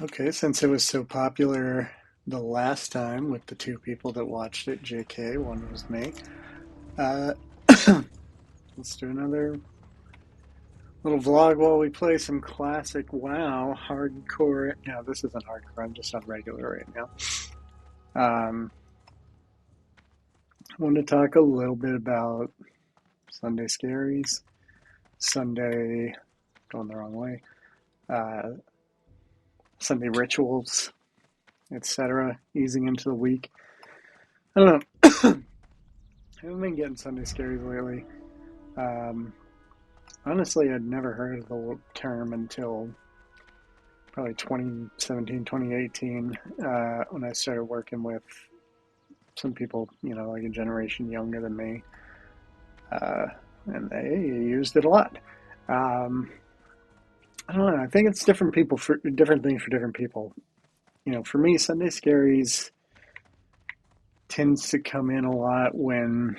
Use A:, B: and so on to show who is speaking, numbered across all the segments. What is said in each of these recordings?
A: Okay, since it was so popular the last time with the two people that watched it, JK, one was me, uh, let's do another little vlog while we play some classic WoW hardcore. No, this isn't hardcore, I'm just on regular right now. I want to talk a little bit about Sunday Scaries, Sunday, going the wrong way, uh, Sunday rituals, etc., easing into the week. I don't know. I haven't been getting Sunday Scaries lately. Um, Honestly, I'd never heard of the term until probably 2017, 2018, when I started working with some people, like a generation younger than me, uh, and they used it a lot. Um, I don't know. I think it's different people for different things for different people. For me, Sunday Scaries tends to come in a lot when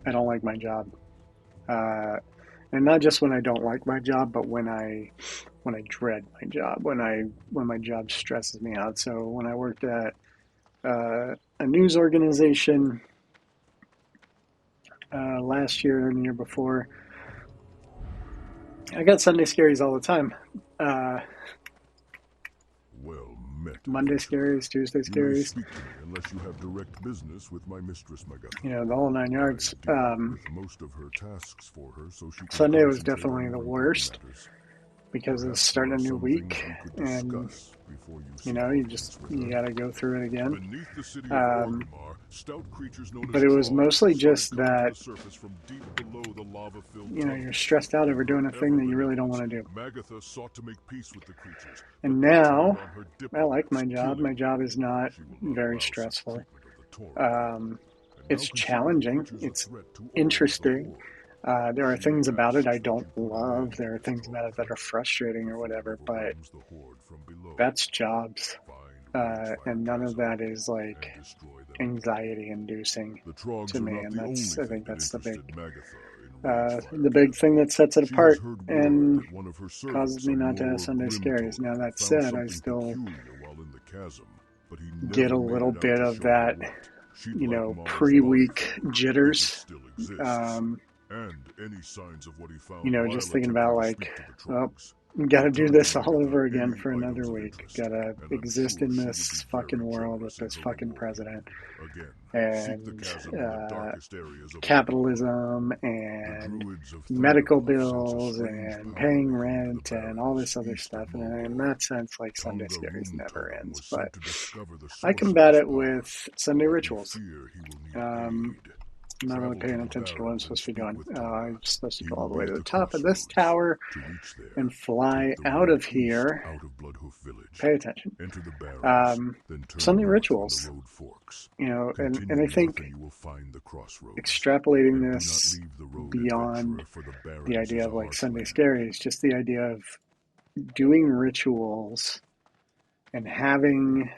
A: I don't like my job. And not just when I don't like my job, but when I dread my job, when my job stresses me out. So when I worked at a news organization last year and the year before, I got Sunday Scaries all the time. Uh,
B: Well met,
A: Monday
B: adventurer.
A: Scaries, Tuesday
B: You may
A: Scaries,
B: speak to me unless you have direct business with my mistress, Magatha.
A: the whole nine
B: I
A: yards.
B: deal with most of her tasks for her so she can
A: Sunday was
B: concentrate on
A: definitely the
B: more important
A: worst
B: matters.
A: because it's
B: Perhaps there
A: starting
B: are
A: a new
B: some things
A: week,
B: we could
A: and
B: discuss before you seek
A: you
B: audience with
A: you
B: her.
A: got to go through it again.
B: Beneath the city of
A: Um,
B: Orgrimmar, stout creatures known
A: but
B: as
A: it was
B: trolls
A: mostly
B: started
A: just
B: coming to
A: that
B: the surface from deep below the lava-filled tunnel.
A: you're stressed out over
B: From
A: doing a
B: her
A: thing that you really don't
B: ever-benevolence,
A: want to do.
B: Magatha sought to make peace with the creatures, but
A: And
B: they turned
A: now
B: on her
A: I like
B: diplomats,
A: my job.
B: killing
A: My
B: them.
A: job is not
B: She will not
A: very
B: allow such
A: stressful.
B: treatment of the Tauren people.
A: Um,
B: And now
A: it's
B: considering the
A: challenging.
B: creatures a
A: It's
B: threat to all of the
A: interesting.
B: Horde,
A: There are
B: she
A: things about it I
B: asks that
A: don't
B: you put an
A: love.
B: end
A: There
B: to
A: are
B: this
A: things about it that are
B: strife
A: frustrating or
B: before it
A: whatever, but
B: overwhelms the Horde from below.
A: that's jobs.
B: Find Ragefire
A: And none of
B: Chasm
A: that is like
B: and destroy them.
A: anxiety inducing
B: The Trogs
A: to
B: are
A: me.
B: not
A: And
B: the
A: that's,
B: only
A: I
B: thing
A: think
B: that
A: that's
B: interested Magatha in
A: the
B: Ragefire
A: big thing
B: Chasm.
A: that sets it
B: She has
A: apart
B: heard word
A: and
B: that one of her
A: causes
B: servants,
A: me
B: a
A: not to have
B: more
A: Sunday
B: grim
A: Scaries. Now
B: Tauren,
A: that
B: found
A: said, I
B: something
A: still
B: peculiar while in the chasm, but he
A: get
B: never
A: a
B: made
A: little
B: it out
A: bit
B: to
A: of
B: show her
A: that,
B: what. She'd like Mara's body
A: pre-week
B: found, if it
A: jitters.
B: still exists,
A: Um,
B: and any signs of what he found
A: just
B: while
A: thinking about
B: attempting to
A: like,
B: speak to the
A: oh,
B: Trogs.
A: gotta do
B: Return to
A: this all
B: Magatha
A: over again
B: any
A: for another
B: items of
A: week.
B: interest,
A: Gotta
B: and I'm
A: exist
B: sure
A: in
B: she would be
A: this fucking
B: very
A: world with
B: generous in
A: this
B: her
A: fucking
B: reward.
A: president
B: Again, seek the
A: and
B: chasm in the darkest areas of Orgrimmar.
A: capitalism
B: The
A: and
B: druids of
A: medical
B: Thundercleft sense a
A: bills
B: strange
A: and
B: power
A: paying
B: akin to the
A: rent and all
B: barrens
A: this other
B: east of
A: stuff. And in
B: Moldor.
A: that sense, like Sunday
B: Tonga
A: Scaries never
B: Rumturn
A: ends.
B: was
A: But
B: sent to discover the
A: I
B: source of
A: combat
B: this
A: it
B: power,
A: with Sunday
B: but we
A: rituals.
B: fear he will need
A: Um,
B: aid.
A: I'm not really
B: Travel to
A: paying
B: the
A: attention to what I'm
B: barrens and
A: supposed to be
B: speak
A: doing.
B: with
A: I'm
B: Tonga.
A: supposed to
B: He
A: go all
B: will
A: the
B: be
A: way to
B: at
A: the
B: the
A: top of this
B: crossroads.
A: tower
B: To reach there,
A: and fly
B: take the
A: out
B: road
A: of
B: east
A: here.
B: out of Bloodhoof Village.
A: Pay attention.
B: Enter the barrens,
A: Um,
B: then turn
A: Sunday
B: north when the
A: rituals,
B: road forks.
A: and
B: Continue
A: I
B: north and
A: think
B: you will find the crossroads.
A: extrapolating
B: And do not
A: this
B: leave the road,
A: beyond
B: adventurer, for the
A: the
B: barrens
A: idea
B: is
A: of
B: a
A: like
B: harsh
A: Sunday
B: land.
A: Scaries, just the idea of doing rituals and having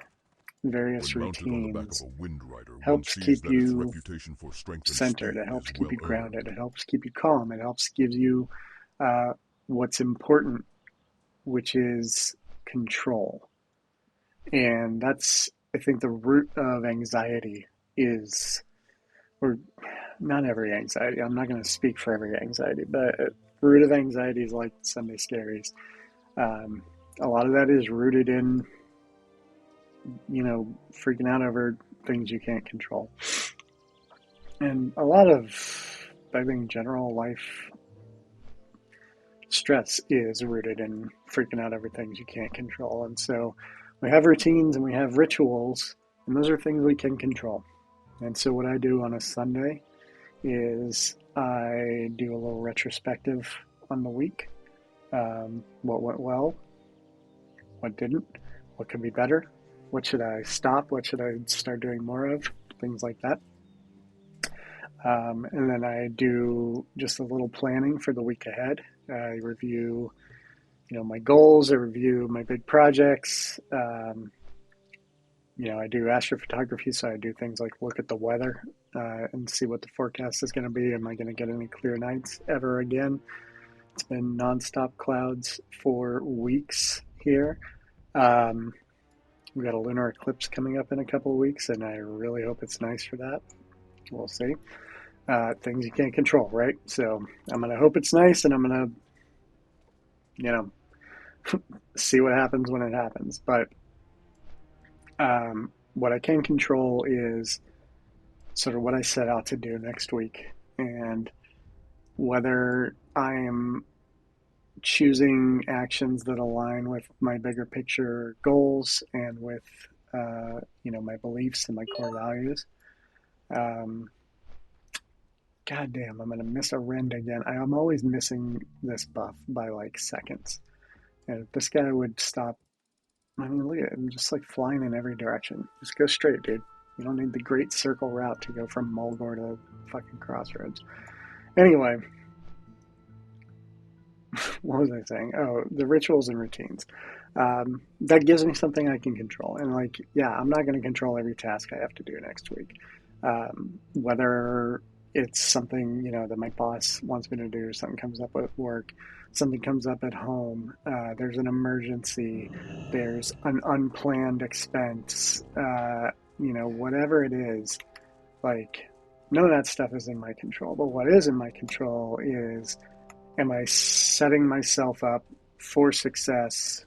A: various
B: When mounted on the back of
A: routines
B: a wind rider, one
A: helps
B: sees
A: keep
B: that its
A: you
B: reputation for strength and
A: centered.
B: speed
A: It
B: is
A: helps keep
B: well
A: you grounded.
B: earned.
A: It helps keep you calm. It helps give you uh, what's important, which is control. And that's, I think, the root of anxiety is, or not every anxiety. I'm not going to speak for every anxiety, but root of anxiety is like Sunday Scaries. Um, a lot of that is rooted in, freaking out over things you can't control. And a lot of, I think, general life stress is rooted in freaking out over things you can't control. And so we have routines and we have rituals, and those are things we can control. And so what I do on a Sunday is I do a little retrospective on the week. What went well, what didn't, what could be better, what should I stop, what should I start doing more of, things like that. And then I do just a little planning for the week ahead. I review, my goals. I review my big projects. I do astrophotography, so I do things like look at the weather and see what the forecast is going to be. Am I going to get any clear nights ever again? It's been nonstop clouds for weeks here. Um, we got a lunar eclipse coming up in a couple of weeks, and I really hope it's nice for that. We'll see. Things you can't control, right? So I'm gonna hope it's nice, and I'm gonna, you know, see what happens when it happens. But what I can control is sort of what I set out to do next week, and whether I am choosing actions that align with my bigger picture goals and with my beliefs and my core values. Um, God damn, I'm gonna miss a rend again. I'm always missing this buff by like seconds. And if this guy would stop, I mean, look at him just like flying in every direction. Just go straight, dude. You don't need the great circle route to go from Mulgore to fucking Crossroads. Anyway, what was I saying? Oh, the rituals and routines. That gives me something I can control. And like, yeah, I'm not going to control every task I have to do next week. Whether it's something, that my boss wants me to do, something comes up at work, something comes up at home, there's an emergency, there's an unplanned expense, whatever it is, like, none of that stuff is in my control. But what is in my control is, am I setting myself up for success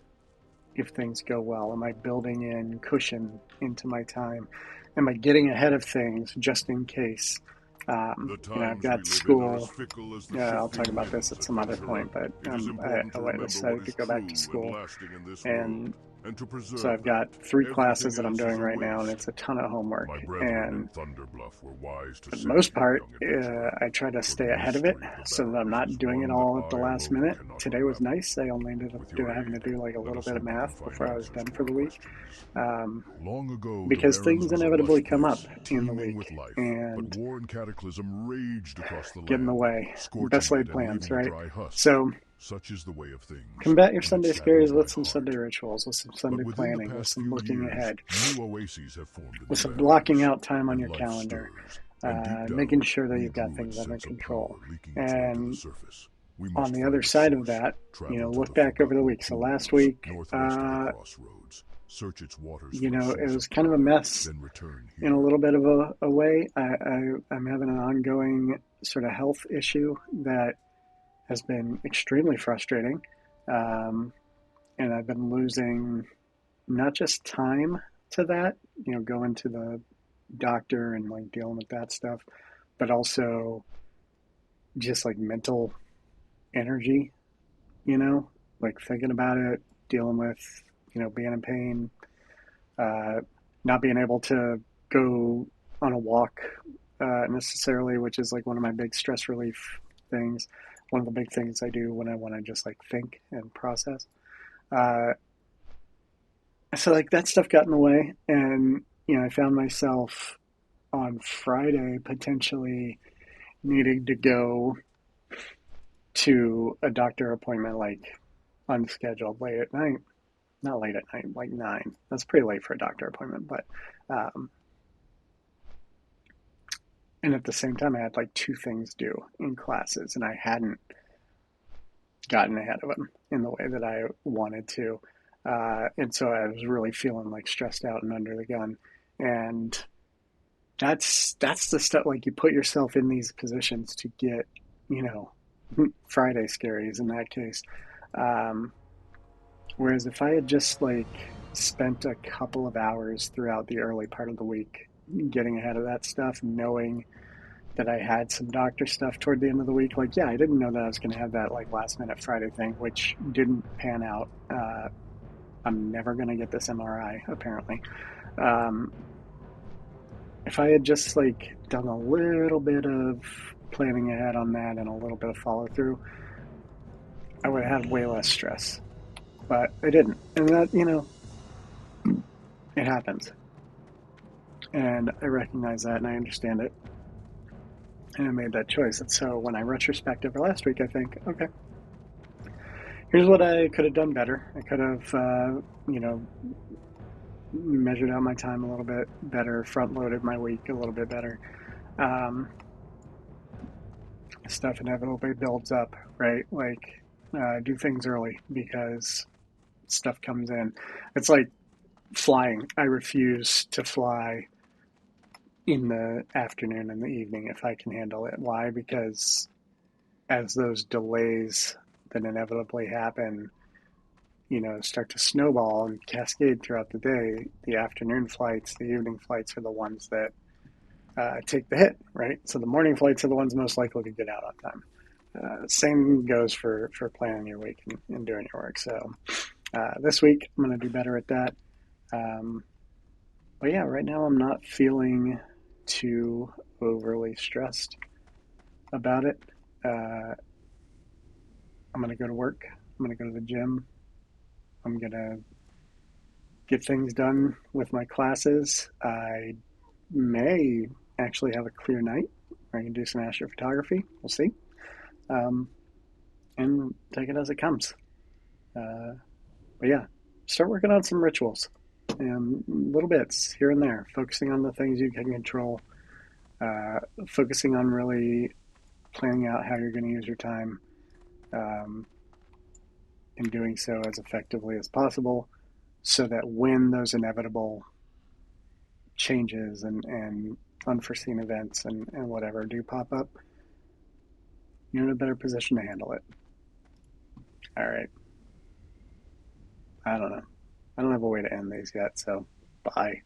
A: if things go well? Am I building in cushion into my time? Am I getting ahead of things just in case?
B: The
A: I've
B: times we
A: got
B: live in are as
A: school.
B: fickle as the
A: I'll talk
B: shifting
A: about this
B: winds,
A: at some other
B: adventurer.
A: point, but
B: It is important to
A: I
B: remember what
A: decided to
B: is
A: go back to
B: true and
A: school.
B: lasting in this world,
A: And
B: and to
A: so
B: preserve
A: I've got
B: that.
A: 3 classes
B: Everything
A: that I'm
B: else
A: doing
B: is a
A: right now, and
B: waste.
A: it's a ton of homework.
B: My brethren in
A: And
B: Thunderbluff were wise to
A: for the
B: say,
A: most part,
B: young adventurer,
A: I try to
B: for
A: stay
B: the
A: ahead of it
B: mystery of the
A: so that I'm
B: barrows
A: not
B: is
A: doing it
B: one that
A: all at the
B: I
A: last
B: alone
A: minute.
B: cannot
A: Today was
B: unravel.
A: nice. I only ended up
B: With your
A: having to
B: aid,
A: do like a
B: let
A: little
B: us
A: bit of
B: hope we can
A: math
B: find
A: before I was
B: answers
A: done
B: to
A: for
B: our
A: the week.
B: questions.
A: Um,
B: Long ago, the
A: because
B: Barrens
A: things
B: was a lush
A: inevitably come up
B: place,
A: in the
B: teeming
A: week
B: with life, but
A: and
B: war and cataclysm raged across the
A: get in the
B: land,
A: way. Best
B: scorching it
A: laid
B: and
A: plans,
B: leaving a
A: right?
B: dry husk.
A: So
B: Such is the way of things,
A: combat your
B: and it
A: Sunday scaries
B: saddens my
A: with some Sunday
B: heart.
A: rituals, with some
B: But
A: Sunday
B: within the
A: planning, with
B: past
A: some
B: few
A: looking
B: years,
A: ahead,
B: new oases have formed in
A: with
B: the
A: some blocking
B: Barrens,
A: out time on
B: and
A: your
B: life
A: calendar,
B: stirs. And deep
A: making
B: down,
A: sure that
B: we
A: you've got
B: drew
A: things
B: its
A: under
B: sense of
A: control.
B: power leaking its way to the
A: And
B: surface. We
A: on
B: must
A: the other
B: find its
A: side of
B: source,
A: that,
B: travel to
A: look
B: the
A: back over the
B: forgotten
A: week. So last
B: pools,
A: week,
B: northwest of the crossroads, search its waters for a
A: it
B: source
A: was
B: of
A: kind of a
B: power,
A: mess
B: then return
A: in a
B: here.
A: little bit of a way. I'm having an ongoing sort of health issue that has been extremely frustrating. Um, and I've been losing not just time to that, going to the doctor and like dealing with that stuff, but also just like mental energy, you know, like thinking about it, dealing with, being in pain, uh, not being able to go on a walk necessarily, which is like one of my big stress relief things. One of the big things I do when I want to just like think and process. Uh, so like that stuff got in the way, and I found myself on Friday potentially needing to go to a doctor appointment like unscheduled late at night. Not late at night, like 9. That's pretty late for a doctor appointment, but um, and at the same time, I had like 2 things due in classes, and I hadn't gotten ahead of them in the way that I wanted to. And so I was really feeling like stressed out and under the gun. And that's the stuff, like you put yourself in these positions to get, you know, Friday scaries in that case. Um, Whereas if I had just like spent a couple of hours throughout the early part of the week getting ahead of that stuff, knowing that I had some doctor stuff toward the end of the week. Like, yeah, I didn't know that I was going to have that like last minute Friday thing, which didn't pan out. I'm never going to get this MRI apparently. Um, if I had just like done a little bit of planning ahead on that and a little bit of follow through, I would have had way less stress. But I didn't, and that it happens, and I recognize that and I understand it, and I made that choice. And so when I retrospect over last week, I think, okay, here's what I could have done better. I could have, measured out my time a little bit better, front loaded my week a little bit better. Um, Stuff inevitably builds up, right? Like, do things early because stuff comes in. It's like flying. I refuse to fly in the afternoon and the evening if I can handle it. Why? Because as those delays that inevitably happen, start to snowball and cascade throughout the day, the afternoon flights, the evening flights are the ones that take the hit, right? So the morning flights are the ones most likely to get out on time. Same goes for planning your week and doing your work. So this week I'm going to do better at that. Um, but yeah, right now I'm not feeling too overly stressed about it. I'm going to go to work. I'm going to go to the gym. I'm going to get things done with my classes. I may actually have a clear night where I can do some astrophotography. We'll see. Um, and take it as it comes. Uh, but yeah, start working on some rituals and little bits here and there, focusing on the things you can control, focusing on really planning out how you're going to use your time, um, and doing so as effectively as possible so that when those inevitable changes and unforeseen events and whatever do pop up, you're in a better position to handle it. All right. I don't know. I don't have a way to end these yet, so bye.